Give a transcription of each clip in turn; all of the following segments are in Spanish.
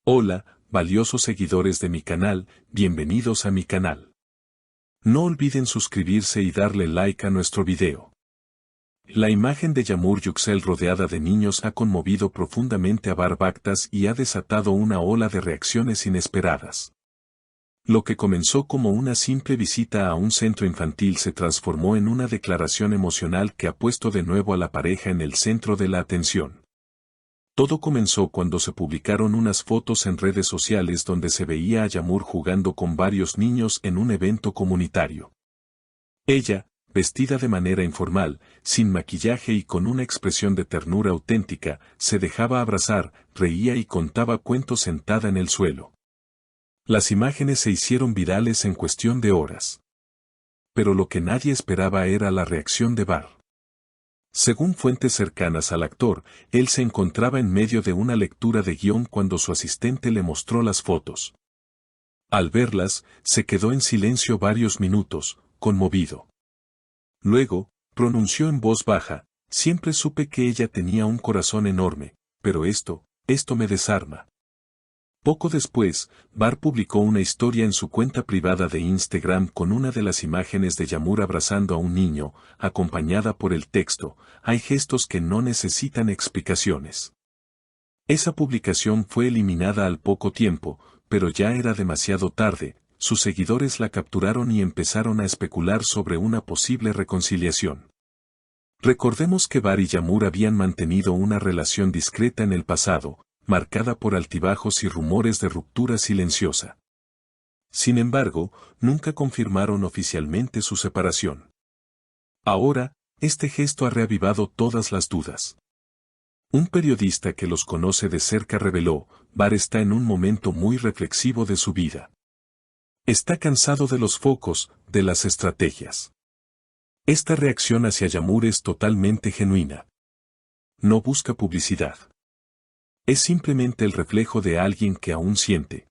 Hola, valiosos seguidores de mi canal, bienvenidos a mi canal. No olviden suscribirse y darle like a nuestro video. La imagen de Yamur Yüksel rodeada de niños ha conmovido profundamente a Barbactas y ha desatado una ola de reacciones inesperadas. Lo que comenzó como una simple visita a un centro infantil se transformó en una declaración emocional que ha puesto de nuevo a la pareja en el centro de la atención. Todo comenzó cuando se publicaron unas fotos en redes sociales donde se veía a Yamur jugando con varios niños en un evento comunitario. Ella, vestida de manera informal, sin maquillaje y con una expresión de ternura auténtica, se dejaba abrazar, reía y contaba cuentos sentada en el suelo. Las imágenes se hicieron virales en cuestión de horas. Pero lo que nadie esperaba era la reacción de Bar. Según fuentes cercanas al actor, él se encontraba en medio de una lectura de guión cuando su asistente le mostró las fotos. Al verlas, se quedó en silencio varios minutos, conmovido. Luego, pronunció en voz baja: siempre supe que ella tenía un corazón enorme, pero esto me desarma. Poco después, Bar publicó una historia en su cuenta privada de Instagram con una de las imágenes de Yamur abrazando a un niño, acompañada por el texto: hay gestos que no necesitan explicaciones. Esa publicación fue eliminada al poco tiempo, pero ya era demasiado tarde. Sus seguidores la capturaron y empezaron a especular sobre una posible reconciliación. Recordemos que Bar y Yamur habían mantenido una relación discreta en el pasado, marcada por altibajos y rumores de ruptura silenciosa. Sin embargo, nunca confirmaron oficialmente su separación. Ahora, este gesto ha reavivado todas las dudas. Un periodista que los conoce de cerca reveló: Bar está en un momento muy reflexivo de su vida. Está cansado de los focos, de las estrategias. Esta reacción hacia Yamur es totalmente genuina. No busca publicidad. Es simplemente el reflejo de alguien que aún siente.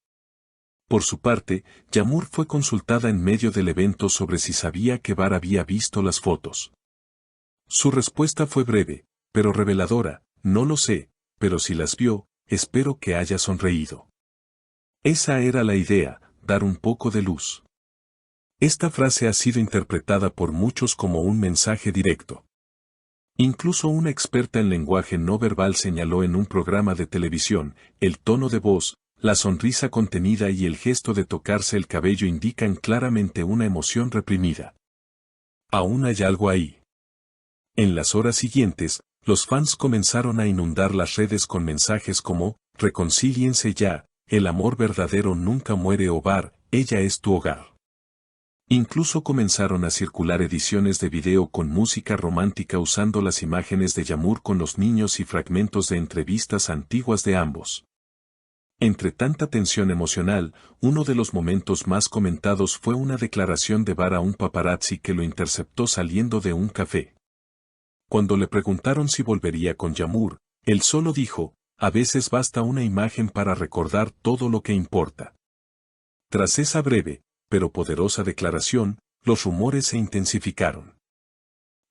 Por su parte, Yamur fue consultada en medio del evento sobre si sabía que Bar había visto las fotos. Su respuesta fue breve, pero reveladora: no lo sé, pero si las vio, espero que haya sonreído. Esa era la idea, dar un poco de luz. Esta frase ha sido interpretada por muchos como un mensaje directo. Incluso una experta en lenguaje no verbal señaló en un programa de televisión: el tono de voz, la sonrisa contenida y el gesto de tocarse el cabello indican claramente una emoción reprimida. Aún hay algo ahí. En las horas siguientes, los fans comenzaron a inundar las redes con mensajes como: reconcíliense ya, el amor verdadero nunca muere, o Bar, ella es tu hogar. Incluso comenzaron a circular ediciones de video con música romántica usando las imágenes de Yamur con los niños y fragmentos de entrevistas antiguas de ambos. Entre tanta tensión emocional, uno de los momentos más comentados fue una declaración de Bar a un paparazzi que lo interceptó saliendo de un café. Cuando le preguntaron si volvería con Yamur, él solo dijo: a veces basta una imagen para recordar todo lo que importa. Tras esa breve, pero poderosa declaración, los rumores se intensificaron.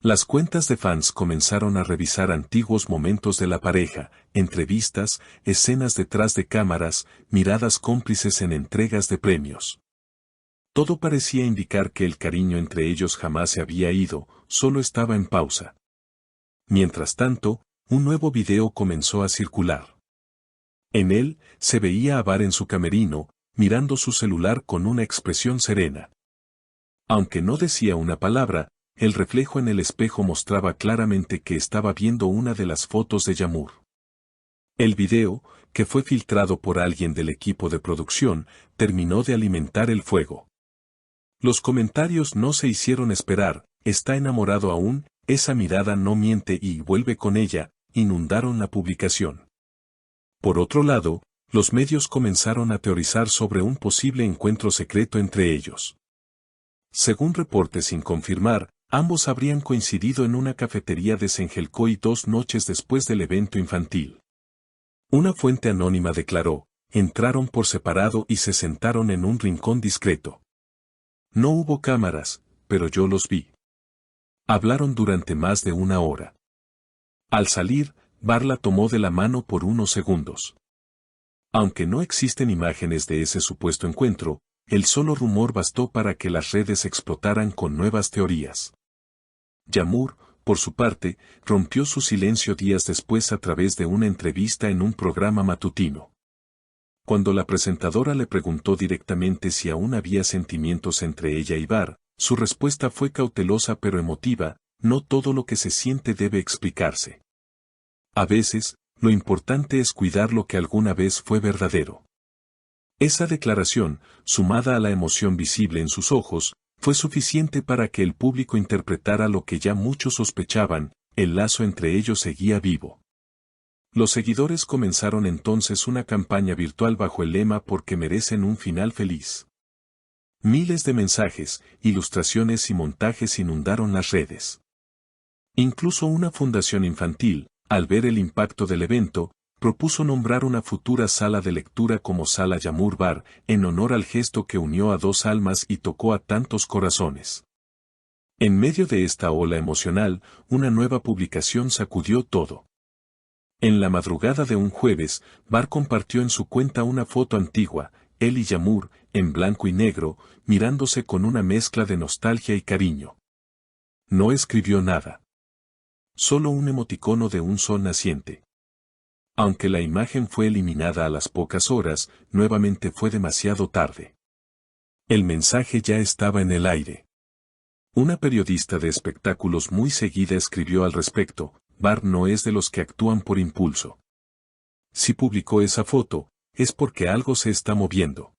Las cuentas de fans comenzaron a revisar antiguos momentos de la pareja, entrevistas, escenas detrás de cámaras, miradas cómplices en entregas de premios. Todo parecía indicar que el cariño entre ellos jamás se había ido, solo estaba en pausa. Mientras tanto, un nuevo video comenzó a circular. En él, se veía a Bar en su camerino, mirando su celular con una expresión serena. Aunque no decía una palabra, el reflejo en el espejo mostraba claramente que estaba viendo una de las fotos de Yamur. El video, que fue filtrado por alguien del equipo de producción, terminó de alimentar el fuego. Los comentarios no se hicieron esperar: está enamorado aún, esa mirada no miente y vuelve con ella, inundaron la publicación. Por otro lado, los medios comenzaron a teorizar sobre un posible encuentro secreto entre ellos. Según reportes sin confirmar, ambos habrían coincidido en una cafetería de Sengelcoy 2 noches después del evento infantil. Una fuente anónima declaró: entraron por separado y se sentaron en un rincón discreto. No hubo cámaras, pero yo los vi. Hablaron durante más de una hora. Al salir, Bar la tomó de la mano por unos segundos. Aunque no existen imágenes de ese supuesto encuentro, el solo rumor bastó para que las redes explotaran con nuevas teorías. Yamur, por su parte, rompió su silencio días después a través de una entrevista en un programa matutino. Cuando la presentadora le preguntó directamente si aún había sentimientos entre ella y Bar, su respuesta fue cautelosa pero emotiva: no todo lo que se siente debe explicarse. A veces, lo importante es cuidar lo que alguna vez fue verdadero. Esa declaración, sumada a la emoción visible en sus ojos, fue suficiente para que el público interpretara lo que ya muchos sospechaban: el lazo entre ellos seguía vivo. Los seguidores comenzaron entonces una campaña virtual bajo el lema «Porque merecen un final feliz». Miles de mensajes, ilustraciones y montajes inundaron las redes. Incluso una fundación infantil, al ver el impacto del evento, propuso nombrar una futura sala de lectura como Sala Yamur Bar, en honor al gesto que unió a dos almas y tocó a tantos corazones. En medio de esta ola emocional, una nueva publicación sacudió todo. En la madrugada de un jueves, Bar compartió en su cuenta una foto antigua, él y Yamur, en blanco y negro, mirándose con una mezcla de nostalgia y cariño. No escribió nada. Solo un emoticono de un sol naciente. Aunque la imagen fue eliminada a las pocas horas, nuevamente fue demasiado tarde. El mensaje ya estaba en el aire. Una periodista de espectáculos muy seguida escribió al respecto: Bar no es de los que actúan por impulso. Si publicó esa foto, es porque algo se está moviendo.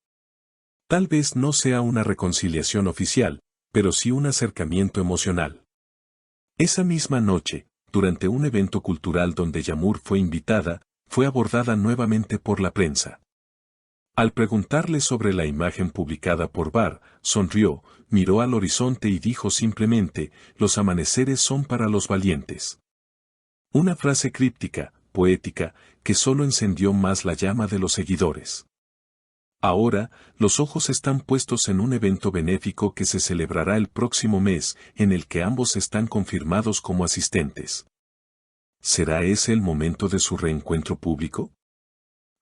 Tal vez no sea una reconciliación oficial, pero sí un acercamiento emocional. Esa misma noche, durante un evento cultural donde Yamur fue invitada, fue abordada nuevamente por la prensa. Al preguntarle sobre la imagen publicada por Bar, sonrió, miró al horizonte y dijo simplemente: los amaneceres son para los valientes. Una frase críptica, poética, que solo encendió más la llama de los seguidores. Ahora, los ojos están puestos en un evento benéfico que se celebrará el próximo mes, en el que ambos están confirmados como asistentes. ¿Será ese el momento de su reencuentro público?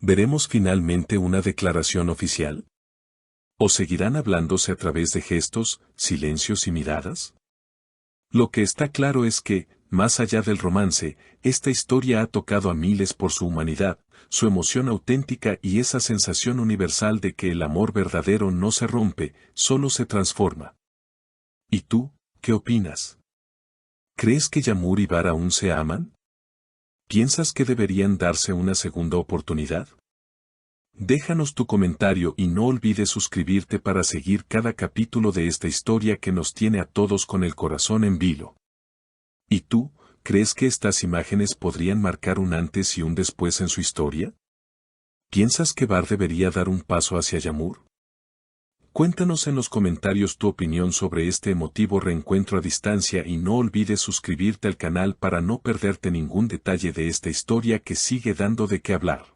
¿Veremos finalmente una declaración oficial? ¿O seguirán hablándose a través de gestos, silencios y miradas? Lo que está claro es que, más allá del romance, esta historia ha tocado a miles por su humanidad, su emoción auténtica y esa sensación universal de que el amor verdadero no se rompe, solo se transforma. ¿Y tú, qué opinas? ¿Crees que Yamur y Bar aún se aman? ¿Piensas que deberían darse una segunda oportunidad? Déjanos tu comentario y no olvides suscribirte para seguir cada capítulo de esta historia que nos tiene a todos con el corazón en vilo. ¿Y tú, crees que estas imágenes podrían marcar un antes y un después en su historia? ¿Piensas que Bar debería dar un paso hacia Yamur? Cuéntanos en los comentarios tu opinión sobre este emotivo reencuentro a distancia y no olvides suscribirte al canal para no perderte ningún detalle de esta historia que sigue dando de qué hablar.